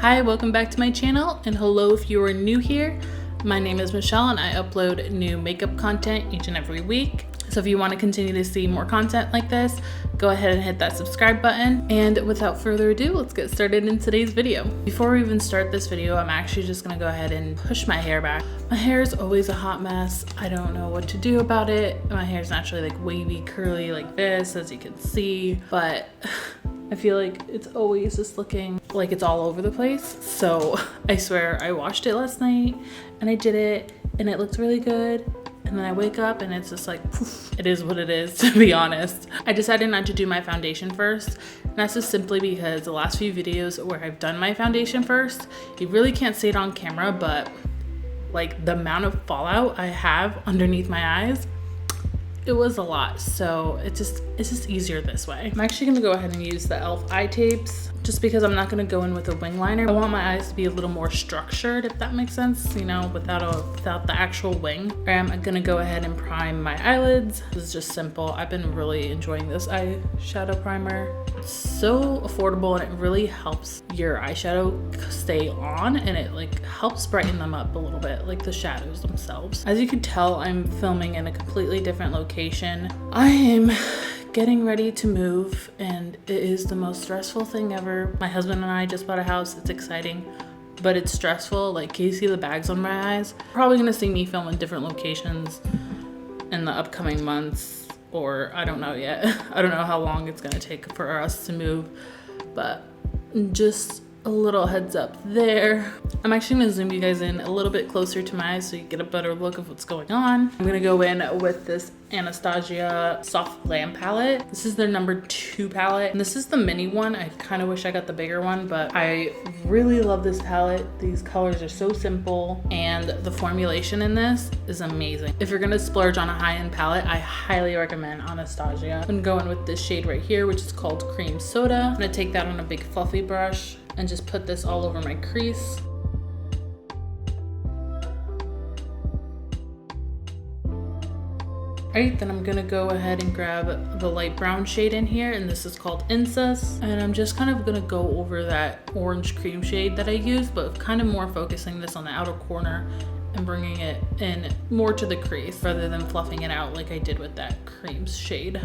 Hi, welcome back to my channel, and hello if you are new here. My name is Michelle and I upload new makeup content each and every week. So if you want to continue to see more content like this, go ahead and hit that subscribe button. And without further ado, let's get started in today's video. Before we even start this video, I'm actually just gonna go ahead and push my hair back. My hair is always a hot mess. I don't know what to do about it. My hair is naturally like wavy, curly like this, as you can see, but I feel like it's always just looking like it's all over the place. So I swear I washed it last night and I did it and it looked really good. And then I wake up and it's just like, poof, it is what it is, to be honest. I decided not to do my foundation first. And that's just simply because the last few videos where I've done my foundation first, you really can't see it on camera, but like the amount of fallout I have underneath my eyes, it was a lot. So it's just easier this way. I'm actually gonna go ahead and use the e.l.f. eye tapes just because I'm not gonna go in with a wing liner. I want my eyes to be a little more structured, if that makes sense, you know, without the actual wing. I'm gonna go ahead and prime my eyelids. This is just simple. I've been really enjoying this eyeshadow primer. It's so affordable and it really helps your eyeshadow stay on, and it like helps brighten them up a little bit, like the shadows themselves. As you can tell, I'm filming in a completely different location. I am getting ready to move and it is the most stressful thing ever. My husband and I just bought a house. It's exciting, but it's stressful. Like, can you see the bags on my eyes? Probably gonna see me film in different locations in the upcoming months, or I don't know yet. I don't know how long it's gonna take for us to move, but just a little heads up there. I'm actually gonna zoom you guys in a little bit closer to my eyes so you get a better look of what's going on. I'm gonna go in with this Anastasia Soft Glam palette. This is their #2 palette. And this is the mini one. I kind of wish I got the bigger one, but I really love this palette. These colors are so simple and the formulation in this is amazing. If you're gonna splurge on a high-end palette, I highly recommend Anastasia. I'm gonna go in with this shade right here, which is called Cream Soda. I'm gonna take that on a big fluffy brush and just put this all over my crease. Alright, then I'm gonna go ahead and grab the light brown shade in here, and this is called Incest. And I'm just kind of gonna go over that orange cream shade that I used, but kind of more focusing this on the outer corner and bringing it in more to the crease rather than fluffing it out like I did with that cream shade.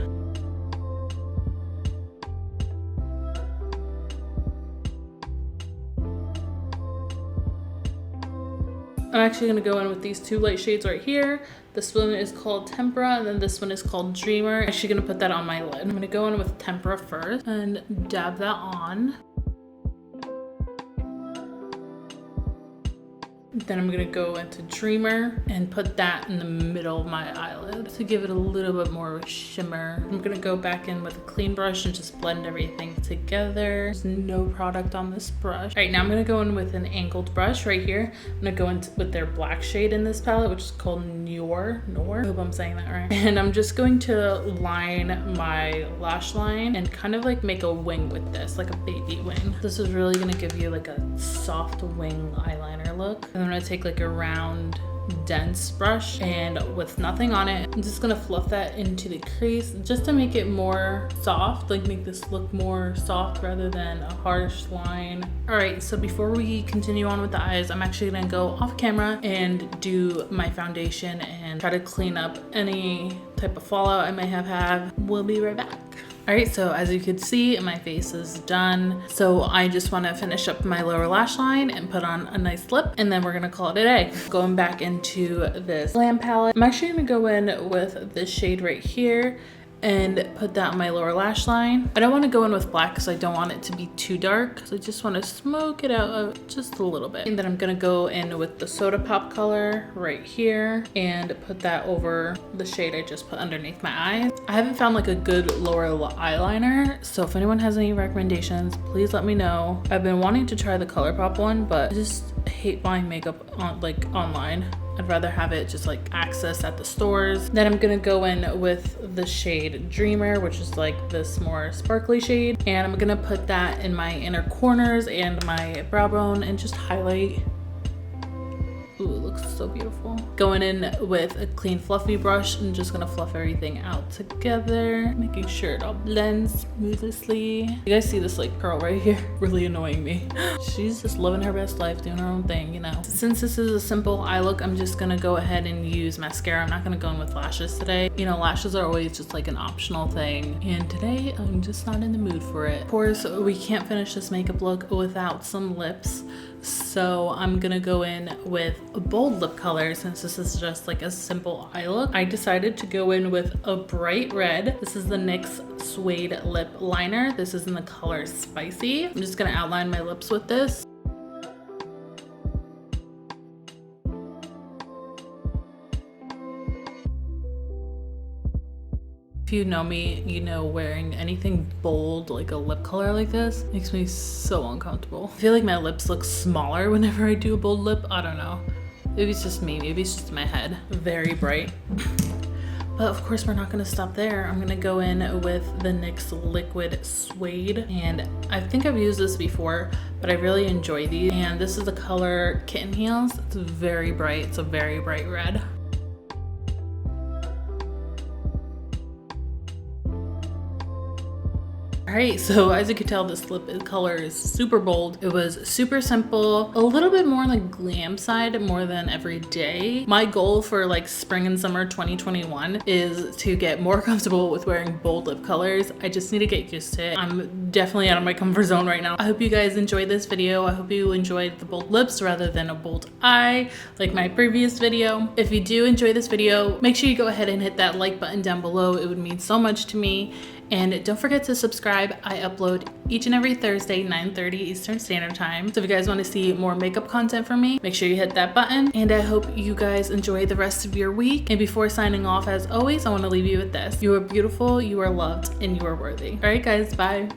I'm actually gonna go in with these two light shades right here. This one is called Tempera, and then this one is called Dreamer. I'm actually gonna put that on my lid. I'm gonna go in with Tempera first and dab that on. Then I'm gonna go into Dreamer and put that in the middle of my eyelid to give it a little bit more shimmer. I'm gonna go back in with a clean brush and just blend everything together. There's no product on this brush. All right, now I'm gonna go in with an angled brush right here. I'm gonna go in with their black shade in this palette, which is called Noir. I hope I'm saying that right. And I'm just going to line my lash line and kind of like make a wing with this, like a baby wing. This is really gonna give you like a soft wing eyeliner look. And I'm gonna take like a round, dense brush, and with nothing on it, I'm just gonna fluff that into the crease just to make it more soft, like make this look more soft rather than a harsh line. All right, so before we continue on with the eyes, I'm actually gonna go off camera and do my foundation and try to clean up any type of fallout I may have had. We'll be right back. All right, so as you can see, my face is done. So I just wanna finish up my lower lash line and put on a nice lip, and then we're gonna call it a day. Going back into this Glam palette, I'm actually gonna go in with this shade right here and put that on my lower lash line. I don't want to go in with black because I don't want it to be too dark. So I just want to smoke it out just a little bit. And then I'm going to go in with the Soda Pop color right here and put that over the shade I just put underneath my eyes. I haven't found like a good lower eyeliner, so if anyone has any recommendations, please let me know. I've been wanting to try the ColourPop one, but I just hate buying makeup on online. I'd rather have it just like access at the stores. Then I'm gonna go in with the shade Dreamer, which is like this more sparkly shade. And I'm gonna put that in my inner corners and my brow bone and just highlight Ooh, it looks so beautiful. Going in with a clean fluffy brush and just gonna fluff everything out together, making sure it all blends smoothly. You guys see this like curl right here? Really annoying me. She's just living her best life, doing her own thing, you know. Since this is a simple eye look, I'm just gonna go ahead and use mascara. I'm not gonna go in with lashes today. You know, lashes are always just like an optional thing. And today I'm just not in the mood for it. Of course, we can't finish this makeup look without some lips. So I'm gonna go in with a bold lip color since this is just like a simple eye look. I decided to go in with a bright red. This is the NYX Suede Lip Liner. This is in the color Spicy. I'm just gonna outline my lips with this. If you know me, you know wearing anything bold like a lip color like this makes me so uncomfortable. I feel like my lips look smaller whenever I do a bold lip. I don't know. Maybe it's just me. Maybe it's just my head. Very bright. But of course we're not gonna stop there. I'm gonna go in with the NYX Liquid Suede. And I think I've used this before, but I really enjoy these. And this is the color Kitten Heels. It's very bright. It's a very bright red. Alright, so as you can tell, this lip color is super bold. It was super simple, a little bit more like glam side more than everyday. My goal for like spring and summer 2021 is to get more comfortable with wearing bold lip colors. I just need to get used to it. I'm definitely out of my comfort zone right now. I hope you guys enjoyed this video. I hope you enjoyed the bold lips rather than a bold eye like my previous video. If you do enjoy this video, make sure you go ahead and hit that like button down below. It would mean so much to me. And don't forget to subscribe. I upload each and every Thursday, 9:30 Eastern Standard Time. So if you guys want to see more makeup content from me, make sure you hit that button. And I hope you guys enjoy the rest of your week. And before signing off, as always, I want to leave you with this. You are beautiful, you are loved, and you are worthy. All right, guys, bye.